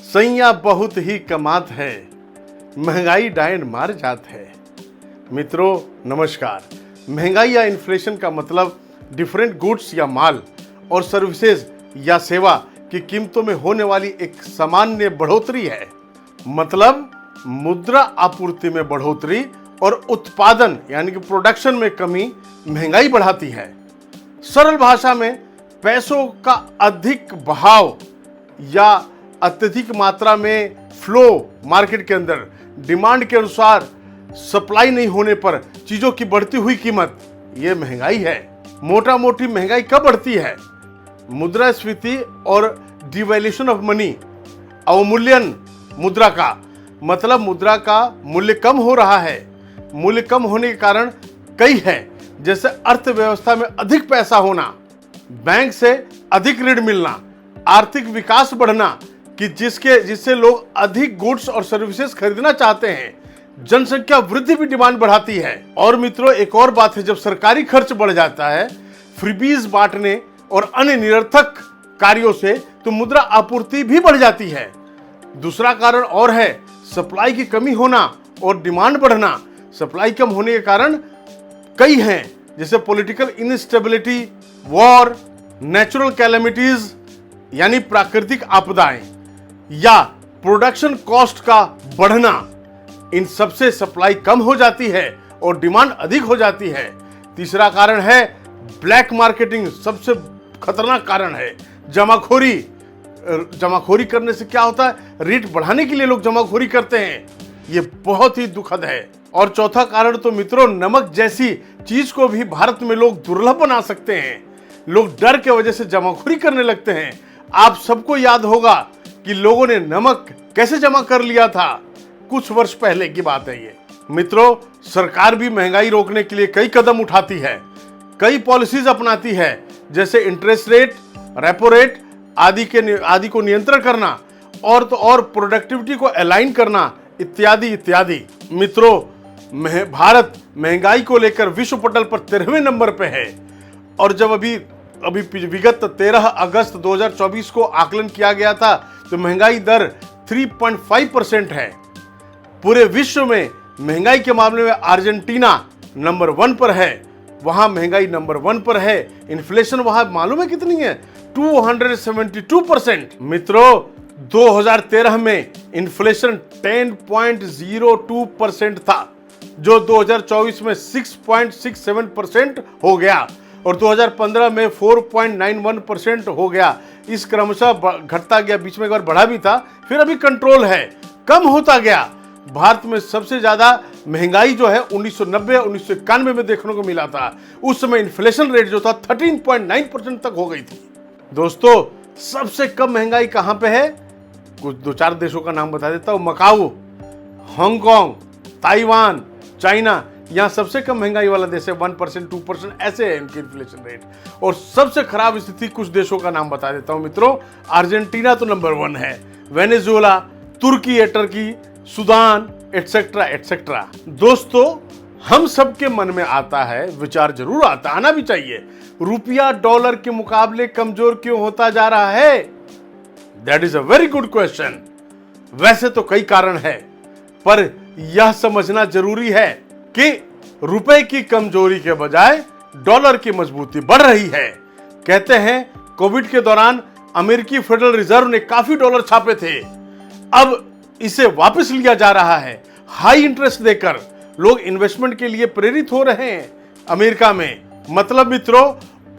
सैया बहुत ही कमात है, महंगाई डायन मार जात है। मित्रों नमस्कार। महंगाई या इन्फ्लेशन का मतलब डिफरेंट गुड्स या माल और सर्विसेज या सेवा की कीमतों में होने वाली एक सामान्य बढ़ोतरी है। मतलब मुद्रा आपूर्ति में बढ़ोतरी और उत्पादन यानी कि प्रोडक्शन में कमी महंगाई बढ़ाती है। सरल भाषा में पैसों का अधिक बहाव या अत्यधिक मात्रा में फ्लो मार्केट के अंदर डिमांड के अनुसार सप्लाई नहीं होने पर चीजों की बढ़ती हुई कीमत, ये महंगाई है। मोटा मोटी महंगाई कब बढ़ती है? मुद्रास्फीति और डिवैल्यूएशन ऑफ मनी, अवमूल्यन मुद्रा का, मतलब मुद्रा का मूल्य कम हो रहा है। मूल्य कम होने के कारण कई है, जैसे अर्थव्यवस्था में अधिक पैसा होना, बैंक से अधिक ऋण मिलना, आर्थिक विकास बढ़ना कि जिससे लोग अधिक गुड्स और सर्विसेज खरीदना चाहते हैं। जनसंख्या वृद्धि भी डिमांड बढ़ाती है। और मित्रों एक और बात है, जब सरकारी खर्च बढ़ जाता है फ्रीबीज बांटने और अन्य निरर्थक कार्यों से, तो मुद्रा आपूर्ति भी बढ़ जाती है। दूसरा कारण और है सप्लाई की कमी होना और डिमांड बढ़ना। सप्लाई कम होने के कारण कई हैं, जैसे political instability, war, natural calamities यानी प्राकृतिक आपदाएं या प्रोडक्शन कॉस्ट का बढ़ना। इन सबसे सप्लाई कम हो जाती है और डिमांड अधिक हो जाती है। तीसरा कारण है ब्लैक मार्केटिंग, सबसे खतरनाक कारण है जमाखोरी। जमाखोरी करने से क्या होता है? रेट बढ़ाने के लिए लोग जमाखोरी करते हैं, ये बहुत ही दुखद है। और चौथा कारण तो मित्रों, नमक जैसी चीज को भी भारत में लोग दुर्लभ बना सकते हैं। लोग डर के वजह से जमाखोरी करने लगते हैं। आप सबको याद होगा कि लोगों ने नमक कैसे जमा कर लिया था, कुछ वर्ष पहले की बात है ये। मित्रों सरकार भी महंगाई रोकने के लिए कई कदम उठाती है, कई पॉलिसीज अपनाती है, जैसे इंटरेस्ट रेट, रेपो रेट आदि को नियंत्रण करना और तो और प्रोडक्टिविटी को अलाइन करना इत्यादि इत्यादि। मित्रों भारत महंगाई को लेकर विश्व पटल पर 13वें नंबर पे है। और जब अभी विगत 13 अगस्त 2024 को आकलन किया गया था तो महंगाई दर 3.5% है। पूरे विश्व में महंगाई के मामले में अर्जेंटीना नंबर 1 पर है, वहां महंगाई नंबर 1 पर है। इन्फ्लेशन वहां मालूम है कितनी है? 272%। मित्रों 2013 में इन्फ्लेशन 10.02% था, जो 2024 में 6.67% हो गया और 2015 में 4.91% हो गया। इस क्रमशः घटता गया, बीच में एक बार बढ़ा भी था, फिर अभी कंट्रोल है, कम होता गया। भारत में सबसे ज्यादा महंगाई जो है 1990 1991 में देखने को मिला था। उस समय इन्फ्लेशन रेट जो था 13.9% तक हो गई थी। दोस्तों सबसे कम महंगाई कहां पे है? कुछ 2-4 देशों का नाम बता देता हूं। मकाऊ, हांगकांग, ताइवान, चाइना, यहाँ सबसे कम महंगाई वाला देश है। 1% 2% ऐसे है इनकी इन्फ्लेशन रेट। और सबसे खराब स्थिति कुछ देशों का नाम बता देता हूं मित्रों। अर्जेंटीना तो नंबर 1 है, वेनेजुएला, तुर्की है, टर्की, सूडान एटसेट्रा एटसेट्रा। दोस्तों हम सबके मन में आता है, विचार जरूर आना भी चाहिए, रुपया डॉलर के मुकाबले कमजोर क्यों होता जा रहा है? That is a very good question. वैसे तो कई कारण है, पर यह समझना जरूरी है कि रुपए की कमजोरी के बजाय डॉलर की मजबूती बढ़ रही है। कहते हैं कोविड के दौरान अमेरिकी फेडरल रिजर्व ने काफी डॉलर छापे थे, अब इसे वापस लिया जा रहा है। हाई इंटरेस्ट देकर लोग इन्वेस्टमेंट के लिए प्रेरित हो रहे हैं अमेरिका में। मतलब मित्रों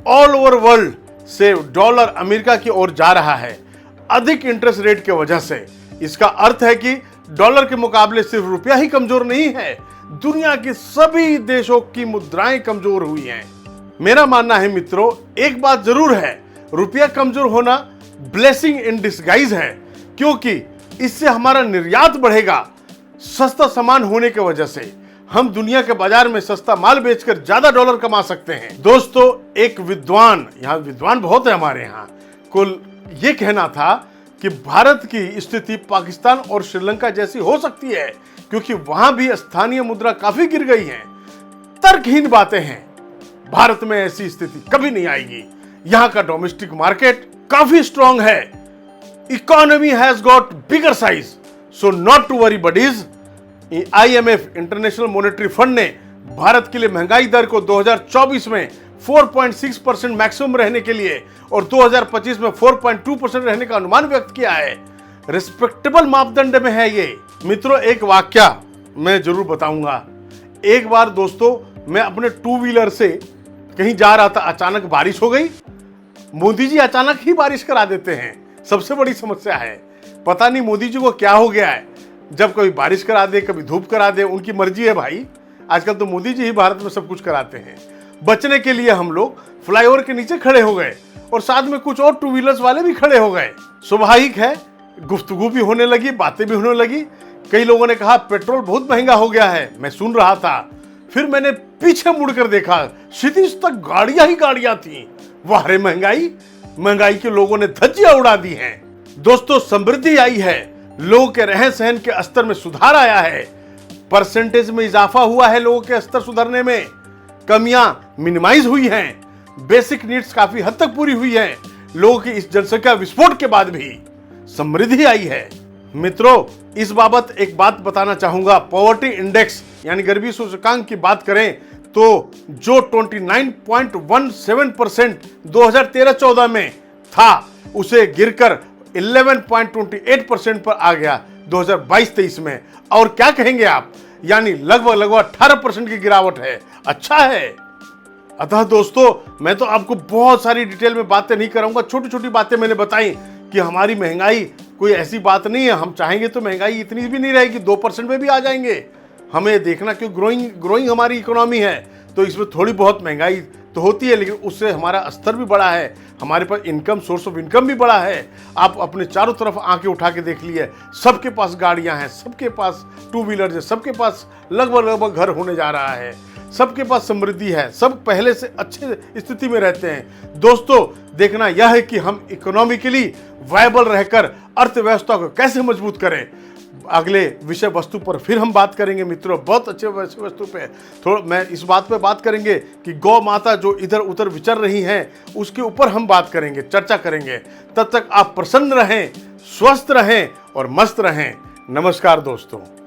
ऑल ओवर वर्ल्ड से डॉलर अमेरिका की ओर जा रहा है अधिक इंटरेस्ट रेट की वजह से। इसका अर्थ है कि डॉलर के मुकाबले सिर्फ रुपया ही कमजोर नहीं है, दुनिया के सभी देशों की मुद्राएं कमजोर हुई हैं। मेरा मानना है मित्रों एक बात जरूर है, रुपया कमजोर होना ब्लेसिंग इन डिस्गाइज है, क्योंकि इससे हमारा निर्यात बढ़ेगा। सस्ता सामान होने की वजह से हम दुनिया के बाजार में सस्ता माल बेचकर ज्यादा डॉलर कमा सकते हैं। दोस्तों एक विद्वान, यहाँ विद्वान बहुत है हमारे यहाँ, कुल ये कहना था कि भारत की स्थिति पाकिस्तान और श्रीलंका जैसी हो सकती है, क्योंकि वहां भी स्थानीय मुद्रा काफी गिर गई है। तर्कहीन बातें हैं, भारत में ऐसी स्थिति कभी नहीं आएगी। यहाँ का डोमेस्टिक मार्केट काफी स्ट्रांग है, economy has got bigger size, so not to worry buddies. IMF international monetary fund ने भारत के लिए महंगाई दर को 2024 में 4.6% मैक्सिमम रहने के लिए और 2025 में 4.2% रहने का अनुमान व्यक्त किया है। रिस्पेक्टेबल मापदंड में है ये। मित्रों, एक वाक्या मैं जरूर बताऊंगा। एक बार दोस्तों, मैं अपने टू व्हीलर से कहीं जा रहा था, अचानक बारिश हो गई। मोदी जी अचानक ही बारिश करा देते हैं, सबसे बड़ी समस्या है। पता नहीं मोदी जी को क्या हो गया है, जब कभी बारिश करा दे, कभी धूप करा दे, उनकी मर्जी है भाई। आजकल तो मोदी जी ही भारत में सब कुछ कराते हैं। बचने के लिए हम लोग फ्लाईओवर के नीचे खड़े हो गए और साथ में कुछ और टू व्हीलर्स वाले भी खड़े हो गए। स्वाभाविक है, गुफ्तगू भी होने लगी, बातें भी होने लगी। कई लोगों ने कहा पेट्रोल बहुत महंगा हो गया है, मैं सुन रहा था। फिर मैंने पीछे मुड़कर देखा, क्षितिज तक गाड़ियां ही गाड़ियां थी। वाह रे महंगाई, महंगाई के लोगों ने धज्जियां उड़ा दी हैं। दोस्तों, समृद्धि आई है, लोगों के रहन सहन के स्तर में सुधार आया है, परसेंटेज में इजाफा हुआ है, लोगों के स्तर सुधरने में, कमियां मिनिमाइज हुई हैं, बेसिक नीड्स काफी हद तक पूरी हुई हैं। लोगों की इस जनसंख्या विस्फोट के बाद भी समृद्धि आई है। मित्रों, इस बाबत एक बात बताना चाहूंगा। पॉवर्टी इंडेक्स यानी गरीबी सूचकांक की बात करें तो जो 29.17% 2013-14 में था, उसे गिरकर 11.28% पर आ गया 2022-23 में। और क्या कहेंगे आप, यानी लगभग 18% की गिरावट है। अच्छा है। अतः दोस्तों, मैं तो आपको बहुत सारी डिटेल में बातें नहीं कराऊंगा, छोटी छोटी बातें मैंने बताई कि हमारी महंगाई कोई ऐसी बात नहीं है। हम चाहेंगे तो महंगाई इतनी भी नहीं रहेगी, 2% में भी आ जाएंगे। हमें देखना क्यों, ग्रोइंग हमारी इकोनॉमी है, तो इसमें थोड़ी बहुत महंगाई तो होती है, लेकिन उससे हमारा स्तर भी बड़ा है, हमारे पास इनकम, सोर्स ऑफ इनकम भी बड़ा है। आप अपने चारों तरफ आंखें उठा के देख लिए, सबके पास गाड़ियां हैं, सबके पास टू व्हीलर है, सबके पास लगभग घर होने जा रहा है, सबके पास समृद्धि है, सब पहले से अच्छे स्थिति में रहते हैं। दोस्तों, देखना यह है कि हम इकोनॉमिकली वायबल रहकर अर्थव्यवस्था को कैसे मजबूत करें। अगले विषय वस्तु पर फिर हम बात करेंगे मित्रों, बहुत अच्छे विषय वस्तु पे। थोड़ा मैं इस बात पे बात करेंगे कि गौ माता जो इधर उधर विचर रही हैं, उसके ऊपर हम बात करेंगे, चर्चा करेंगे। तब तक आप प्रसन्न रहें, स्वस्थ रहें और मस्त रहें। नमस्कार दोस्तों।